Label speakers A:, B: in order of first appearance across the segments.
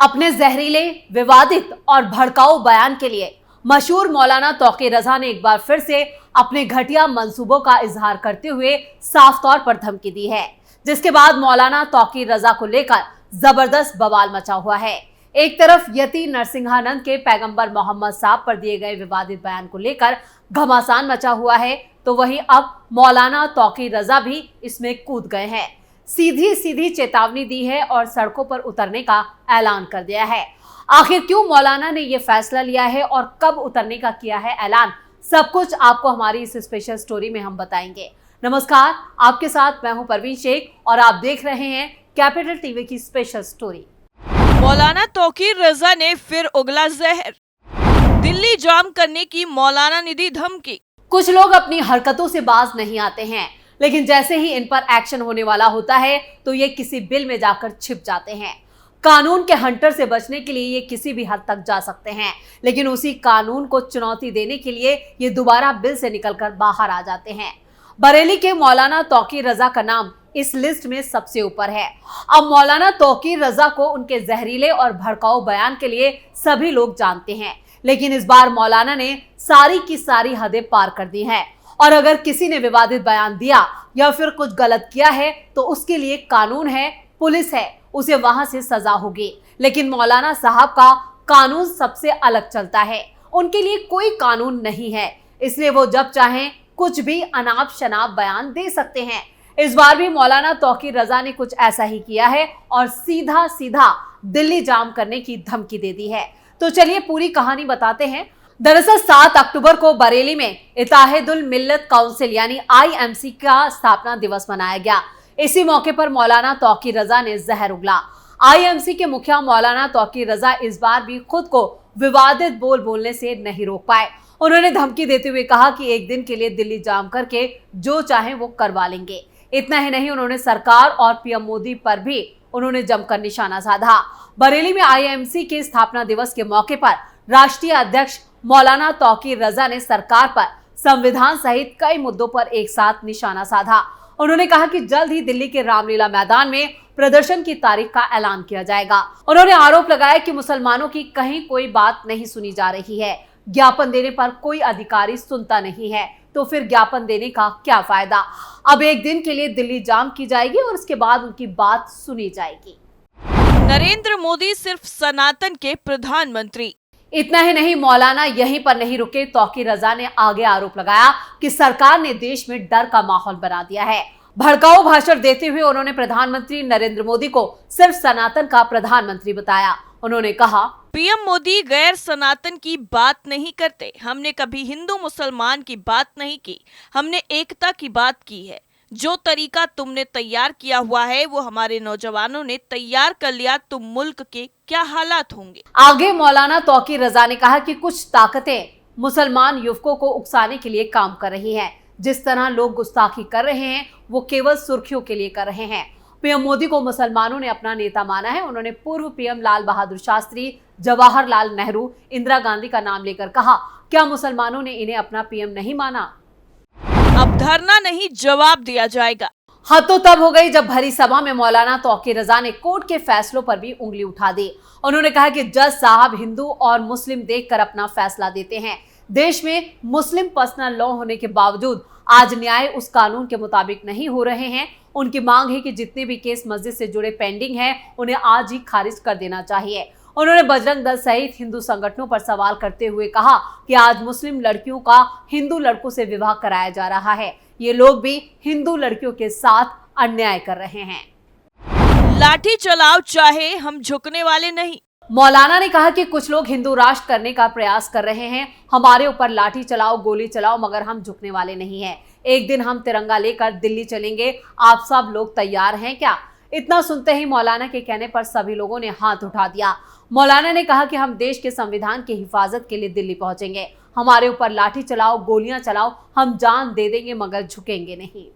A: अपने जहरीले, विवादित और भड़काऊ बयान के लिए मशहूर मौलाना तौकीर रजा ने एक बार फिर से अपने घटिया मंसूबों का इजहार करते हुए साफ तौर पर धमकी दी है, जिसके बाद मौलाना तौकीर रजा को लेकर जबरदस्त बवाल मचा हुआ है। एक तरफ यति नरसिंहानंद के पैगंबर मोहम्मद साहब पर दिए गए विवादित बयान को लेकर घमासान मचा हुआ है, तो वहीं अब मौलाना तौकीर रजा भी इसमें कूद गए हैं। सीधी सीधी चेतावनी दी है और सड़कों पर उतरने का ऐलान कर दिया है। आखिर क्यों मौलाना ने यह फैसला लिया है और कब उतरने का किया है ऐलान, सब कुछ आपको हमारी इस स्पेशल स्टोरी में हम बताएंगे। नमस्कार, आपके साथ मैं हूं परवीन शेख और आप देख रहे हैं कैपिटल टीवी की स्पेशल स्टोरी।
B: मौलाना तौकीर रजा ने फिर उगला जहर, दिल्ली जाम करने की मौलाना ने दी धमकी।
A: कुछ लोग अपनी हरकतों से बाज नहीं आते हैं, लेकिन जैसे ही इन पर एक्शन होने वाला होता है तो ये किसी बिल में जाकर छिप जाते हैं। कानून के हंटर से बचने के लिए ये किसी भी हद तक जा सकते हैं, लेकिन उसी कानून को चुनौती देने के लिए ये दोबारा बिल से निकलकर बाहर आ जाते हैं। बरेली के मौलाना तौकीर रजा का नाम इस लिस्ट में सबसे ऊपर है। अब मौलाना तौकीर रजा को उनके जहरीले और भड़काऊ बयान के लिए सभी लोग जानते हैं, लेकिन इस बार मौलाना ने सारी की सारी हदें पार कर दी हैं। और अगर किसी ने विवादित बयान दिया या फिर कुछ गलत किया है तो उसके लिए कानून है, पुलिस है, उसे वहां से सजा होगी। लेकिन मौलाना साहब का कानून सबसे अलग चलता है। उनके लिए कोई कानून नहीं है, इसलिए वो जब चाहें कुछ भी अनाप शनाप बयान दे सकते हैं। इस बार भी मौलाना तौकीर रजा ने कुछ ऐसा ही किया है और सीधा सीधा दिल्ली जाम करने की धमकी दे दी है। तो चलिए पूरी कहानी बताते हैं। दरअसल 7 अक्टूबर को बरेली में इत्तेहादुल मिल्लत काउंसिल यानी IMC का स्थापना दिवस मनाया गया। इसी मौके पर मौलाना तौकीर रजा ने जहर उगला। IMC के मुखिया मौलाना तौकीर रजा इस बार भी खुद को विवादित बोलने से नहीं रोक पाए। उन्होंने धमकी देते हुए कहा कि एक दिन के लिए दिल्ली जाम करके जो चाहे वो करवा लेंगे। इतना ही नहीं, उन्होंने सरकार और PM मोदी पर भी उन्होंने जमकर निशाना साधा। बरेली में IMC के स्थापना दिवस के मौके पर राष्ट्रीय अध्यक्ष मौलाना तौकीर रजा ने सरकार पर संविधान सहित कई मुद्दों पर एक साथ निशाना साधा। उन्होंने कहा कि जल्द ही दिल्ली के रामलीला मैदान में प्रदर्शन की तारीख का ऐलान किया जाएगा। उन्होंने आरोप लगाया कि मुसलमानों की कहीं कोई बात नहीं सुनी जा रही है। ज्ञापन देने पर कोई अधिकारी सुनता नहीं है, तो फिर ज्ञापन देने का क्या फायदा। अब एक दिन के लिए दिल्ली जाम की जाएगी और उसके बाद उनकी बात सुनी जाएगी।
B: नरेंद्र मोदी सिर्फ सनातन के प्रधानमंत्री।
A: इतना ही नहीं, मौलाना यहीं पर नहीं रुके। तौकीर रजा ने आगे आरोप लगाया कि सरकार ने देश में डर का माहौल बना दिया है। भड़काऊ भाषण देते हुए उन्होंने प्रधानमंत्री नरेंद्र मोदी को सिर्फ सनातन का प्रधानमंत्री बताया। उन्होंने कहा,
B: PM मोदी गैर सनातन की बात नहीं करते। हमने कभी हिंदू मुसलमान की बात नहीं की, हमने एकता की बात की है। जो तरीका तुमने तैयार किया हुआ है वो हमारे नौजवानों ने तैयार कर लिया तो मुल्क के क्या हालात होंगे।
A: आगे मौलाना तौकीर रजा ने कहा कि कुछ ताकतें मुसलमान युवकों को उकसाने के लिए काम कर रही हैं। जिस तरह लोग गुस्ताखी कर रहे हैं वो केवल सुर्खियों के लिए कर रहे हैं। PM मोदी को मुसलमानों ने अपना नेता माना है। उन्होंने पूर्व PM लाल बहादुर शास्त्री, जवाहरलाल नेहरू, इंदिरा गांधी का नाम लेकर कहा, क्या मुसलमानों ने इन्हें अपना PM नहीं माना?
B: अब धरना नहीं, जवाब दिया जाएगा।
A: हद तो तब हो गई जब भरी सभा में मौलाना तौकीर रजा ने कोर्ट के फैसलों पर भी उंगली उठा दी। उन्होंने कहा कि जज साहब हिंदू और मुस्लिम देखकर अपना फैसला देते हैं। देश में मुस्लिम पर्सनल लॉ होने के बावजूद आज न्याय उस कानून के मुताबिक नहीं हो रहे हैं। उनकी मांग है कि जितने भी केस मस्जिद से जुड़े पेंडिंग हैं उन्हें आज ही खारिज कर देना चाहिए। उन्होंने बजरंग दल सहित हिंदू संगठनों पर सवाल करते हुए कहा कि आज मुस्लिम लड़कियों का हिंदू लड़कों से विवाह कराया जा रहा है। ये लोग भी हिंदू लड़कियों के साथ अन्याय कर रहे हैं।
B: लाठी चलाओ, चाहे हम झुकने वाले नहीं।
A: मौलाना ने कहा कि कुछ लोग हिंदू राष्ट्र करने का प्रयास कर रहे हैं। हमारे ऊपर लाठी चलाओ, गोली चलाओ, मगर हम झुकने वाले नहीं हैं। एक दिन हम तिरंगा लेकर दिल्ली चलेंगे। आप सब लोग तैयार हैं क्या? इतना सुनते ही मौलाना के कहने पर सभी लोगों ने हाथ उठा दिया। मौलाना ने कहा कि हम देश के संविधान की हिफाजत के लिए दिल्ली पहुंचेंगे। हमारे ऊपर लाठी चलाओ, गोलियां चलाओ, हम जान दे देंगे मगर झुकेंगे नहीं।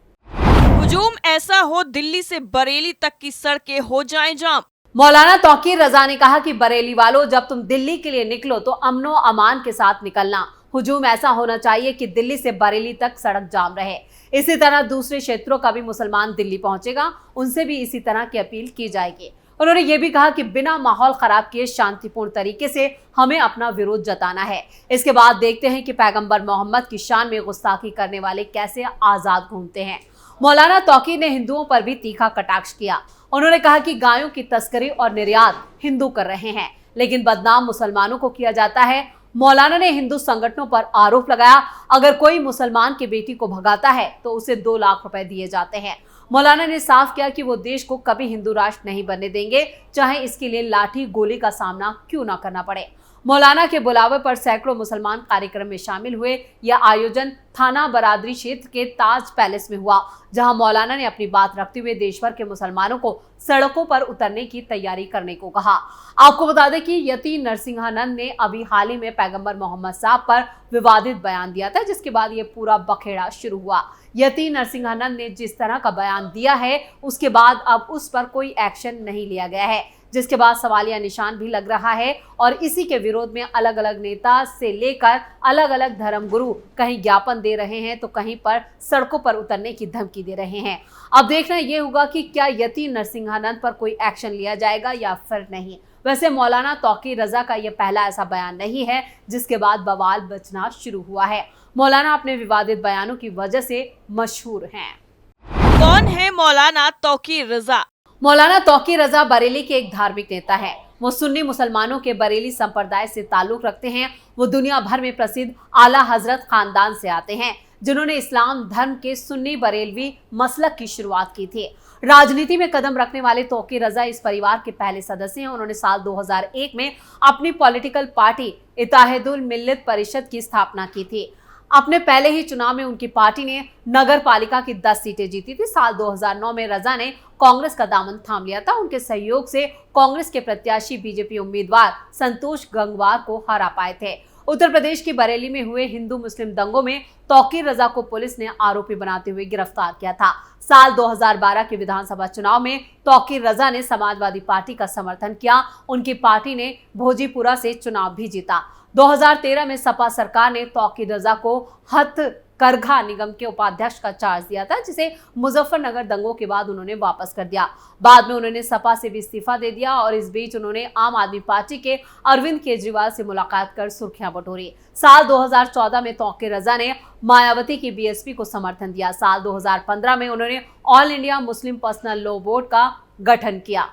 B: हुजूम ऐसा हो दिल्ली से बरेली तक की सड़कें हो जाएं जाम।
A: मौलाना तौकीर रजा ने कहा कि बरेली वालों, जब तुम दिल्ली के लिए निकलो तो अमनो अमान के साथ निकलना। हुजूम ऐसा होना चाहिए कि दिल्ली से बरेली तक सड़क जाम रहे। इसी तरह दूसरे क्षेत्रों का भी मुसलमान दिल्ली पहुंचेगा, उनसे भी इसी तरह की अपील की जाएगी। उन्होंने ये भी कहा कि बिना माहौल खराब किए शांतिपूर्ण तरीके से हमें अपना विरोध जताना है। इसके बाद देखते हैं कि पैगंबर मोहम्मद की शान में गुस्ताखी करने वाले कैसे आजाद घूमते हैं। मौलाना तौकीर ने हिंदुओं पर भी तीखा कटाक्ष किया। उन्होंने कहा कि गायों की तस्करी और निर्यात हिंदू कर रहे हैं, लेकिन बदनाम मुसलमानों को किया जाता है। मौलाना ने हिंदू संगठनों पर आरोप लगाया, अगर कोई मुसलमान की बेटी को भगाता है तो उसे 2 लाख रुपए दिए जाते हैं। मौलाना ने साफ किया कि वो देश को कभी हिंदू राष्ट्र नहीं बनने देंगे, चाहे इसके लिए लाठी गोली का सामना क्यों ना करना पड़े। मौलाना के बुलावे पर सैकड़ों मुसलमान कार्यक्रम में शामिल हुए। यह आयोजन थाना बरादरी क्षेत्र के ताज पैलेस में हुआ, जहां मौलाना ने अपनी बात रखते हुए देश भर के मुसलमानों को सड़कों पर उतरने की तैयारी करने को कहा। आपको बता दें कि यति नरसिंहानंद ने अभी हाल ही में पैगंबर मोहम्मद साहब पर विवादित बयान दिया था, जिसके बाद ये पूरा बखेड़ा शुरू हुआ। यति नरसिंहानंद ने जिस तरह का बयान दिया है, उसके बाद अब उस पर कोई एक्शन नहीं लिया गया है, जिसके बाद सवालिया निशान भी लग रहा है। और इसी के विरोध में अलग अलग नेता से लेकर अलग अलग धर्मगुरु कहीं ज्ञापन दे रहे हैं तो कहीं पर सड़कों पर उतरने की धमकी दे रहे हैं। अब देखना यह होगा कि क्या यति नरसिंहानंद पर कोई एक्शन लिया जाएगा या फिर नहीं। वैसे मौलाना तौकीर रजा का यह पहला ऐसा बयान नहीं है जिसके बाद बवाल बचना शुरू हुआ है। मौलाना अपने विवादित बयानों की वजह से मशहूर हैं।
B: कौन है मौलाना तौकीर रजा?
A: मौलाना तौकीर रजा बरेली के एक धार्मिक नेता है। वो सुन्नी मुसलमानों के बरेली संप्रदाय से ताल्लुक रखते हैं। वो दुनिया भर में प्रसिद्ध आला हजरत खानदान से आते हैं, जिन्होंने इस्लाम धर्म के सुन्नी बरेलवी मसलक की शुरुआत की थी। राजनीति में कदम रखने वाले तौकीर रजा इस परिवार के पहले सदस्य हैं। उन्होंने साल 2001 में अपनी पॉलिटिकल पार्टी इत्तेहादुल मिल्लत परिषद की स्थापना की थी। अपने पहले ही चुनाव में उनकी पार्टी ने नगर पालिका की 10 सीटें जीती थी। साल 2009 में रजा ने कांग्रेस का दामन थाम लिया था। उनके सहयोग से कांग्रेस के प्रत्याशी बीजेपी उम्मीदवार संतोष गंगवार को हरा पाए थे। उत्तर प्रदेश की बरेली में हुए हिंदू मुस्लिम दंगों में तौकीर रजा को पुलिस ने आरोपी बनाते हुए गिरफ्तार किया था। साल 2012 के विधानसभा चुनाव में तौकीर रजा ने समाजवादी पार्टी का समर्थन किया। उनकी पार्टी ने भोजीपुरा से चुनाव भी जीता। 2013 में सपा सरकार ने तौकीर रजा को हथकरघा निगम के उपाध्यक्ष का चार्ज दिया था, जिसे मुजफ्फरनगर दंगों के बाद उन्होंने वापस कर दिया। बाद में उन्होंने सपा से भी इस्तीफा दे दिया और इस बीच उन्होंने आम आदमी पार्टी के अरविंद केजरीवाल से मुलाकात कर सुर्खियां बटोरी। साल 2014 में तौकीर रजा ने मायावती की बीएसपी को समर्थन दिया। साल 2015 में उन्होंने all India Muslim personal law board का गठन किया।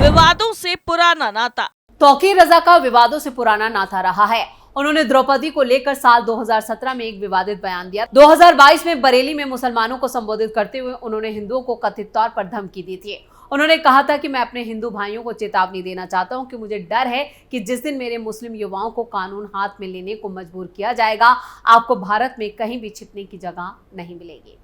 B: विवादों से पुराना नाता।
A: तौकीर रजा का विवादों से पुराना नाता रहा है। उन्होंने द्रौपदी को लेकर साल 2017 में एक विवादित बयान दिया। 2022 में बरेली में मुसलमानों को संबोधित करते हुए उन्होंने हिंदुओं को कथित तौर पर धमकी दी थी। उन्होंने कहा था कि मैं अपने हिंदू भाइयों को चेतावनी देना चाहता हूं कि मुझे डर है कि जिस दिन मेरे मुस्लिम युवाओं को कानून हाथ में लेने को मजबूर किया जाएगा, आपको भारत में कहीं भी छिपने की जगह नहीं मिलेगी।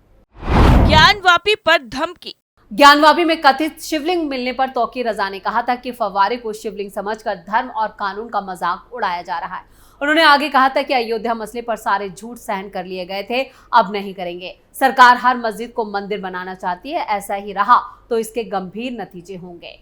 B: ज्ञानवापी पर धमकी।
A: ज्ञानवापी में कथित शिवलिंग मिलने पर तौकीर रजा ने कहा था कि फव्वारे को शिवलिंग समझकर धर्म और कानून का मजाक उड़ाया जा रहा है। उन्होंने आगे कहा था कि अयोध्या मसले पर सारे झूठ सहन कर लिए गए थे, अब नहीं करेंगे। सरकार हर मस्जिद को मंदिर बनाना चाहती है, ऐसा ही रहा तो इसके गंभीर नतीजे होंगे।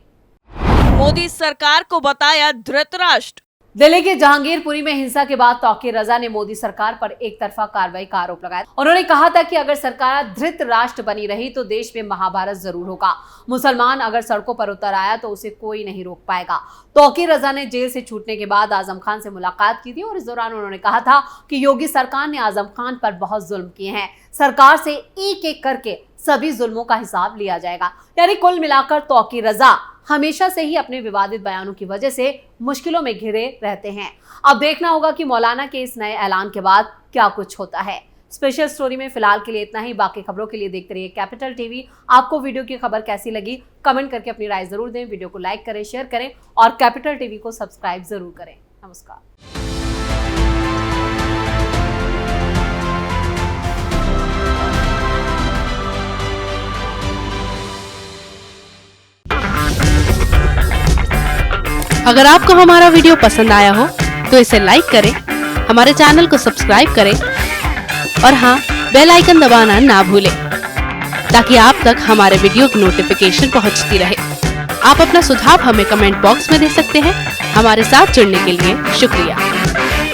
B: मोदी सरकार को बताया धृतराष्ट्र।
A: दिल्ली के जहांगीरपुरी में हिंसा के बाद तौकीर रजा ने मोदी सरकार पर एक तरफा कार्रवाई का आरोप लगाया। उन्होंने कहा था कि अगर सरकार धृत राष्ट्र बनी रही तो देश में महाभारत जरूर होगा। मुसलमान अगर सड़कों पर उतर आया तो उसे कोई नहीं रोक पाएगा। तौकीर रजा ने जेल से छूटने के बाद आजम खान से मुलाकात की थी और इस दौरान उन्होंने कहा था कि योगी सरकार ने आजम खान पर बहुत जुल्म किए हैं, सरकार से एक एक करके सभी जुल्मों का हिसाब लिया जाएगा। यानी कुल मिलाकर तौकीर रजा हमेशा से ही अपने विवादित बयानों की वजह से मुश्किलों में घिरे रहते हैं। अब देखना होगा कि मौलाना के इस नए ऐलान के बाद क्या कुछ होता है। स्पेशल स्टोरी में फिलहाल के लिए इतना ही। बाकी खबरों के लिए देखते रहिए कैपिटल टीवी। आपको वीडियो की खबर कैसी लगी कमेंट करके अपनी राय जरूर दें। वीडियो को लाइक करें, शेयर करें और कैपिटल टीवी को सब्सक्राइब जरूर करें। नमस्कार।
C: अगर आपको हमारा वीडियो पसंद आया हो तो इसे लाइक करें, हमारे चैनल को सब्सक्राइब करें और हाँ, बेल आइकन दबाना ना भूलें ताकि आप तक हमारे वीडियो की नोटिफिकेशन पहुंचती रहे। आप अपना सुझाव हमें कमेंट बॉक्स में दे सकते हैं। हमारे साथ जुड़ने के लिए शुक्रिया।